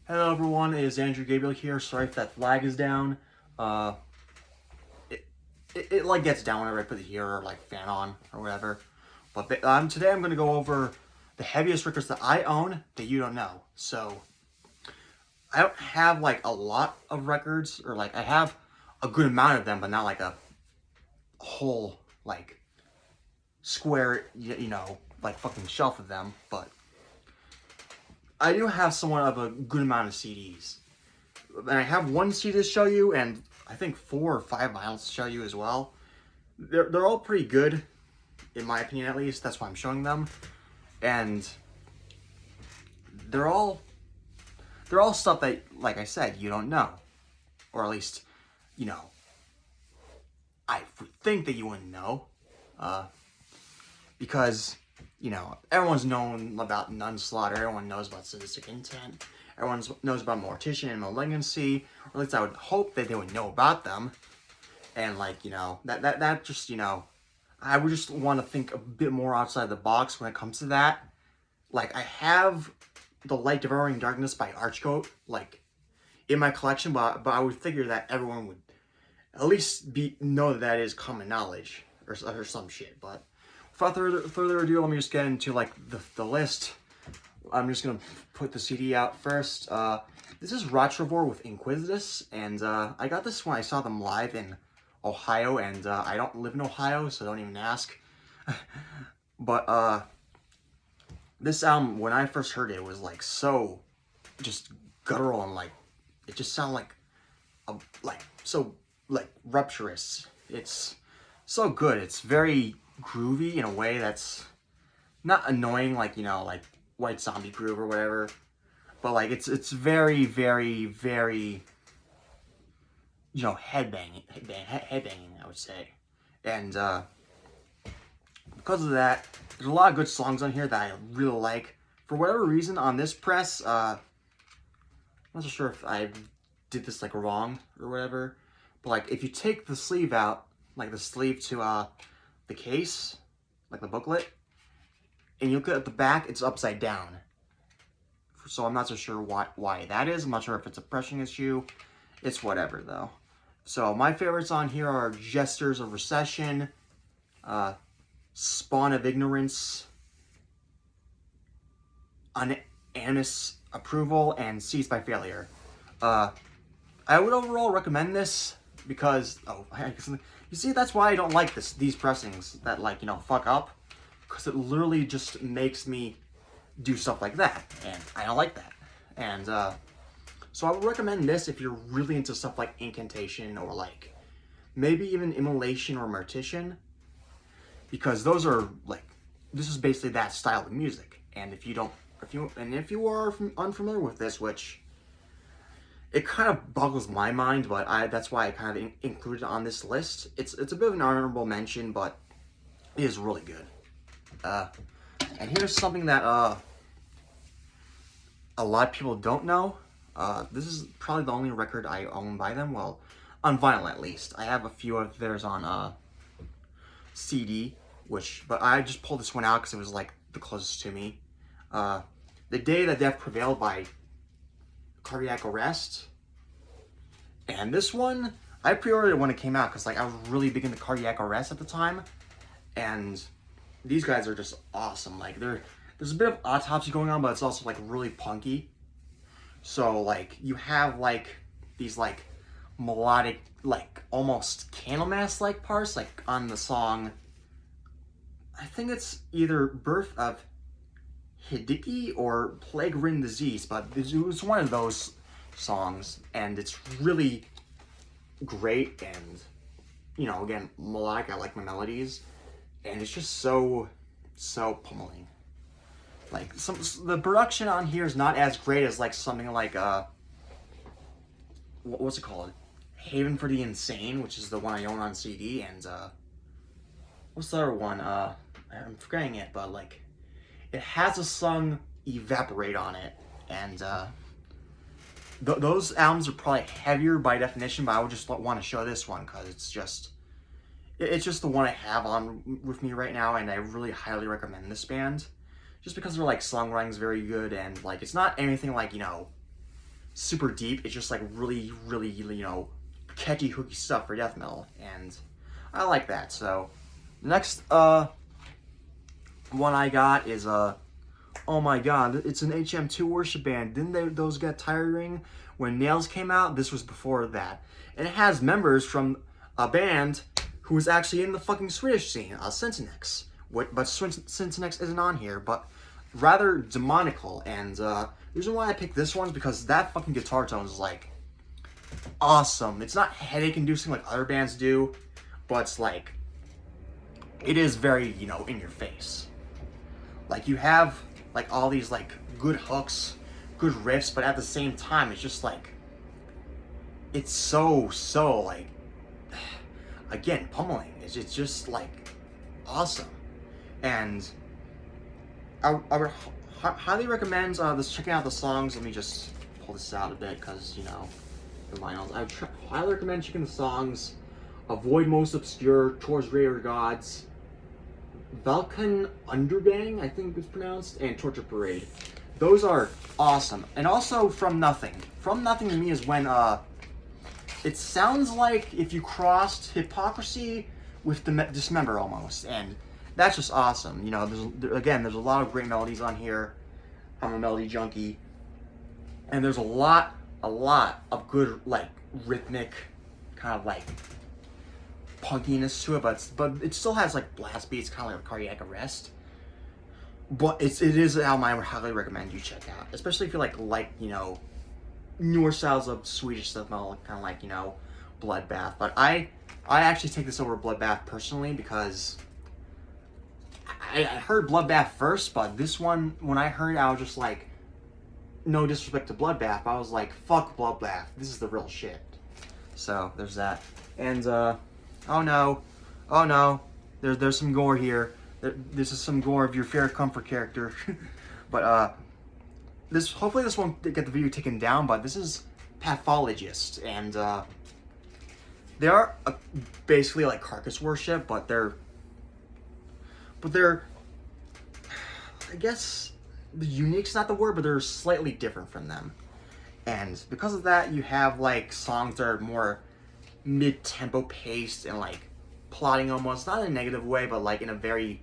Hello everyone, it is Andrew Gabriel here. Sorry if that flag is down. It like gets down whenever I put the here or like fan on or whatever. But today I'm going to go over the heaviest records that I own that you don't know. So I don't have like a lot of records, or like I have a good amount of them, but not like a whole like square, you know, like fucking shelf of them. But I do have somewhat of a good amount of CDs. And I have one CD to show you, and I think 4 or 5 vinyls to show you as well. They're all pretty good, in my opinion at least. That's why I'm showing them. And they're all stuff that, like I said, you don't know. Or at least, you know, I would think that you wouldn't know. Because, you know, everyone's known about Nun Slaughter, everyone knows about Sadistic Intent, everyone knows about Mortician and Malignancy, or at least I would hope that they would know about them. And like, you know, that just, you know, I would just want to think a bit more outside the box when it comes to that. Like, I have The Light Devouring Darkness by Archgoat, like, in my collection, but I would figure that everyone would at least know that is common knowledge, or some shit. But without further ado, let me just get into like the list. I'm just gonna put the CD out first. This is Rovore with Inquisitus, and I got this when I saw them live in Ohio, and I don't live in Ohio, so don't even ask. But this album, when I first heard it, was like so just guttural, and like it just sounded like so like rapturous. It's so good. It's very groovy in a way that's not annoying, like, you know, like White Zombie groove or whatever, but like it's very, very, very, you know, headbanging, I would say. And because of that, there's a lot of good songs on here that I really like. For whatever reason, on this press, I'm not so sure if I did this like wrong or whatever, but like if you take the sleeve out, like the sleeve to the case, like the booklet, and you look at the back, it's upside down. So I'm not so sure why that is. I'm not sure if it's a pressing issue. It's whatever though. So my favorites on here are Gestures of Recession, Spawn of Ignorance, Unanimous Approval, and Seized by Failure. I would overall recommend this because, you see, that's why I don't like these pressings that, like, you know, fuck up. Because it literally just makes me do stuff like that, and I don't like that. And so I would recommend this if you're really into stuff like Incantation, or like maybe even Immolation or Mortician, because those are like, this is basically that style of music. And if you are unfamiliar with this, which it kind of boggles my mind, but that's why I kind of included it on this list. It's a bit of an honorable mention, but it is really good. And here's something that a lot of people don't know. This is probably the only record I own by them. Well, on vinyl at least. I have a few of theirs on CD, but I just pulled this one out because it was like the closest to me. The Day That Death Prevailed by Cardiac Arrest. And this one, I pre-ordered it when it came out because like I was really big into Cardiac Arrest at the time. And these guys are just awesome. Like, there's a bit of autopsy going on, but it's also like really punky. So like you have like these like melodic, like almost Candlemass like parts, like on the song, I think it's either Birth of Hidiki or Plague Ridden Disease, but it was one of those songs, and it's really great. And, you know, again, melodic, I like my melodies. And it's just so pummeling. Like, the production on here is not as great as like something like what's it called? Haven for the Insane, which is the one I own on CD, and what's the other one? I'm forgetting it, but like it has a song Evaporate on it, and those albums are probably heavier by definition, but I would just want to show this one because it's just the one I have on with me right now, and I really highly recommend this band. Just because their like songwriting's very good, and like it's not anything like, you know, super deep. It's just like really, really, you know, catchy, hooky stuff for death metal, and I like that. So the next one I got is oh my god, it's an HM2 worship band. Didn't those get tiring when Nails came out? This was before that, and it has members from a band who was actually in the fucking Swedish scene, Syntonex. But Syntonex isn't on here, but rather Demonical. And the reason why I picked this one is because that fucking guitar tone is like awesome. It's not headache-inducing like other bands do, but it's like, it is very, you know, in your face. Like, you have like all these like good hooks, good riffs, but at the same time, it's just like, it's so like, again, pummeling. It's just like awesome. And I would highly recommend this, checking out the songs. Let me just pull this out a bit because, you know, the vinyls. I would highly recommend checking the songs. Avoid Most Obscure, Towards Greater Gods, Valkan Undergang, I think it's pronounced, and Torture Parade. Those are awesome. And also From Nothing. From Nothing to me is when it sounds like if you crossed Hypocrisy with Dismember almost, and that's just awesome. You know, there's a lot of great melodies on here. I'm a melody junkie, and there's a lot of good like rhythmic kind of like punkiness to it, but it still has like blast beats, kind of like a cardiac arrest. But it is an album I would highly recommend you check out, especially if you like you know, newer styles of Swedish death metal, kind of like, you know, Bloodbath. But I actually take this over Bloodbath personally because I heard Bloodbath first, but this one, when I heard it, I was just like, no disrespect to Bloodbath, I was like, fuck Bloodbath, this is the real shit. So there's that. And oh no, there's some gore here. This is some gore of your fair comfort character. But hopefully this won't get the video taken down, but this is Pathologist, and they are basically like carcass worship, but they're, I guess the unique's not the word, but they're slightly different from them. And because of that, you have like songs that are more mid-tempo paced and like plotting almost, not in a negative way, but like in a very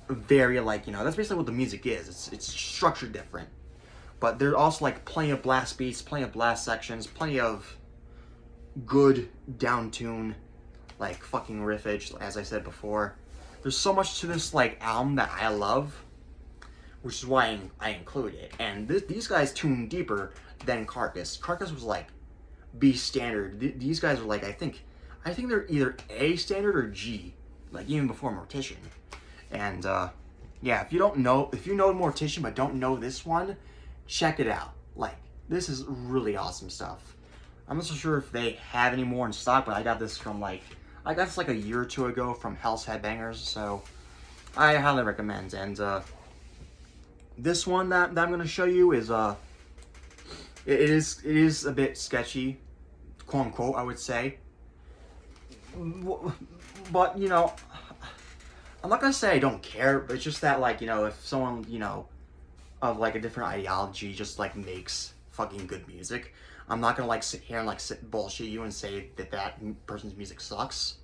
like, you know, that's basically what the music is. It's structured different. But there's also like plenty of blast beats, plenty of blast sections, plenty of good down tune, like fucking riffage, as I said before. There's so much to this like album that I love, which is why I include it. And these guys tune deeper than Carcass. Carcass was like B standard. These guys are like, I think they're either A standard or G, like even before Mortician. And yeah, if you know Mortician but don't know this one, check it out. Like, this is really awesome stuff. I'm not so sure if they have any more in stock, but I got this from like, a year or two ago from Hell's Headbangers, so I highly recommend. And this one that I'm going to show you is it is a bit sketchy, quote unquote, I would say. But, you know, I'm not going to say I don't care, but it's just that, like, you know, if someone, you know, of like a different ideology just like makes fucking good music, I'm not gonna like sit here and like bullshit you and say that person's music sucks,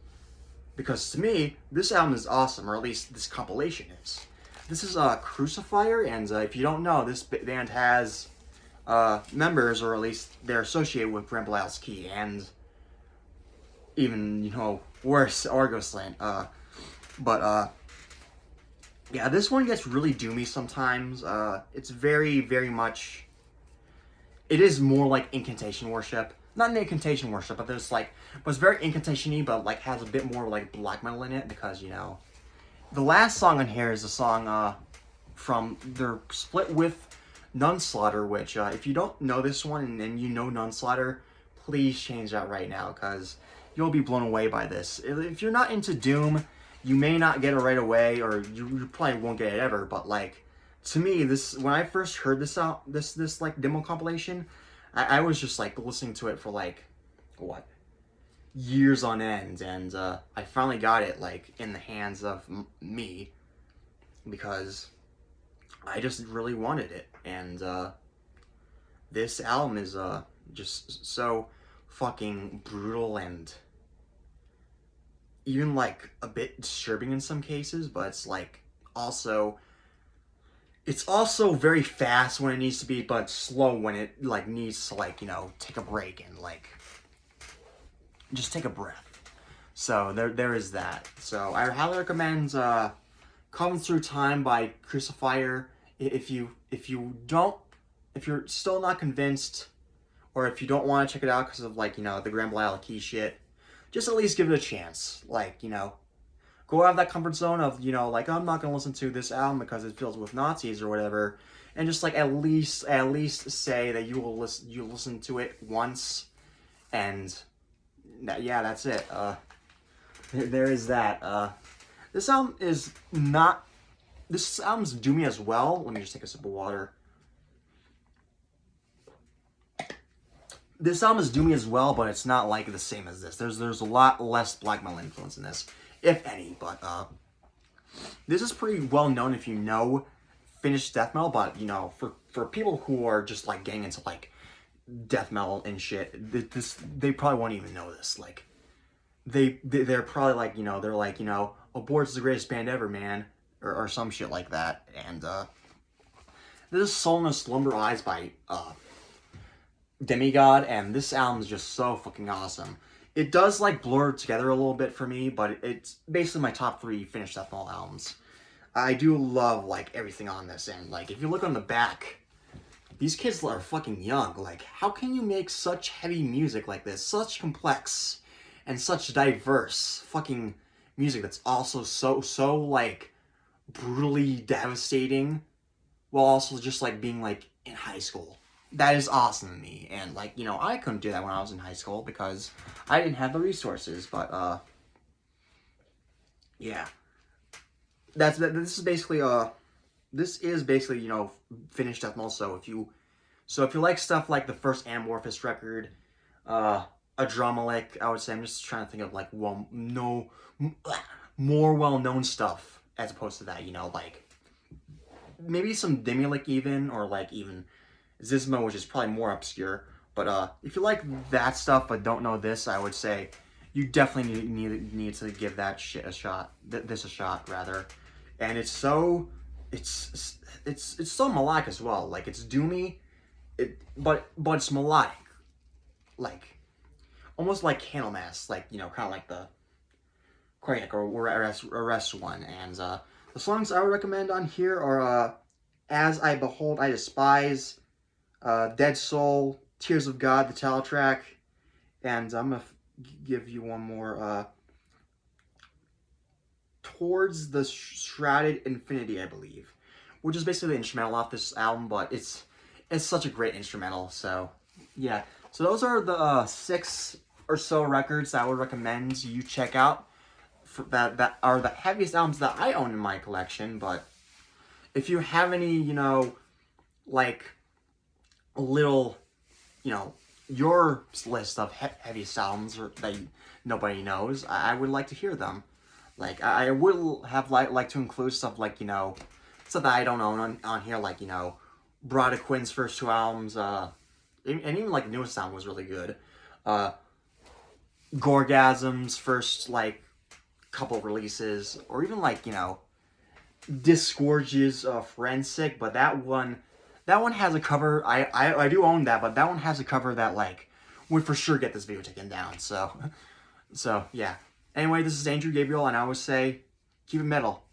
because to me this album is awesome, or at least this compilation is. This is Crucifier, and if you don't know, this band has members, or at least they're associated with Bramblowski, and even, you know, worse, Argoslant. But yeah, this one gets really doomy sometimes. It's very, very much, it is more like incantation worship. Not an incantation worship, but there's like, but it's very incantation-y, but like has a bit more like black metal in it, because, you know, the last song on here is a song from their split with Nunslaughter, which if you don't know this one and you know Nunslaughter, please change that right now, because you'll be blown away by this. If you're not into Doom, you may not get it right away, or you probably won't get it ever, but like, to me, this, when I first heard this like demo compilation, I was just like listening to it for like, what, years on end, and I finally got it like in the hands of me, because I just really wanted it. And this album is just so fucking brutal and even like a bit disturbing in some cases, but also it's also very fast when it needs to be, but slow when it like needs to like, you know, take a break and like just take a breath. So there is that. So I highly recommend Coming Through Time by Crucifier. If you're still not convinced, or if you don't want to check it out because of like, you know, the Grand Blah Key shit, just at least give it a chance. Like, you know, go out of that comfort zone of, you know, like, I'm not gonna listen to this album because it fills with Nazis or whatever, and just like at least say that you listen to it once, and yeah, that's it. There is that. This album is not. This album's doomy as well. Let me just take a sip of water. This album is doomy as well, but it's not like the same as this. There's a lot less black metal influence in this, if any. But this is pretty well known if you know Finnish death metal. But you know, for people who are just like getting into like death metal and shit, they probably won't even know this. Like they're probably like, you know, they're like, you know, Abort's the greatest band ever, man, or some shit like that. And this is Sullen and Slumber Eyes by Demigod, and this album is just so fucking awesome. It does like blur together a little bit for me, but it's basically my top 3 Finnish death metal albums. I do love like everything on this, and like if you look on the back, these kids are fucking young. Like, how can you make such heavy music like this, such complex and such diverse fucking music that's also so like brutally devastating, while also just like being like in high school? That is awesome to me. And like, you know, I couldn't do that when I was in high school because I didn't have the resources. But yeah, this is basically you know, Finnish death metal. So if you like stuff like the first Amorphous record, Adramalik, I would say, I'm just trying to think of like more well-known stuff as opposed to that, you know, like maybe some Demonical even, or like even Zismo, which is probably more obscure. But if you like that stuff but don't know this, I would say you definitely need to give that shit a shot. This a shot rather. And it's so melodic as well. Like, it's doomy, but it's melodic, like almost like Candlemass, like, you know, kind of like the Cardiac or Arrest one. And the songs I would recommend on here are As I Behold, I Despise, Dead Soul, Tears of God, the title track, and I'm gonna give you one more. Towards the Shrouded Infinity, I believe, which is basically the instrumental off this album, but it's such a great instrumental. So yeah, so those are the 6 or so records that I would recommend you check out. That are the heaviest albums that I own in my collection. But if you have any, you know, like a little, you know, your list of heaviest albums that nobody knows, I would like to hear them. Like, I would have like to include stuff like, you know, stuff that I don't own on here, like, you know, Brada Quinn's first 2 albums, and even like the newest album was really good. Gorgasm's first like couple releases, or even like, you know, Disgorge's Forensic, but that one has a cover. I do own that, but that one has a cover that like would for sure get this video taken down. So yeah. Anyway, this is Andrew Gabriel, and I always say, keep it metal.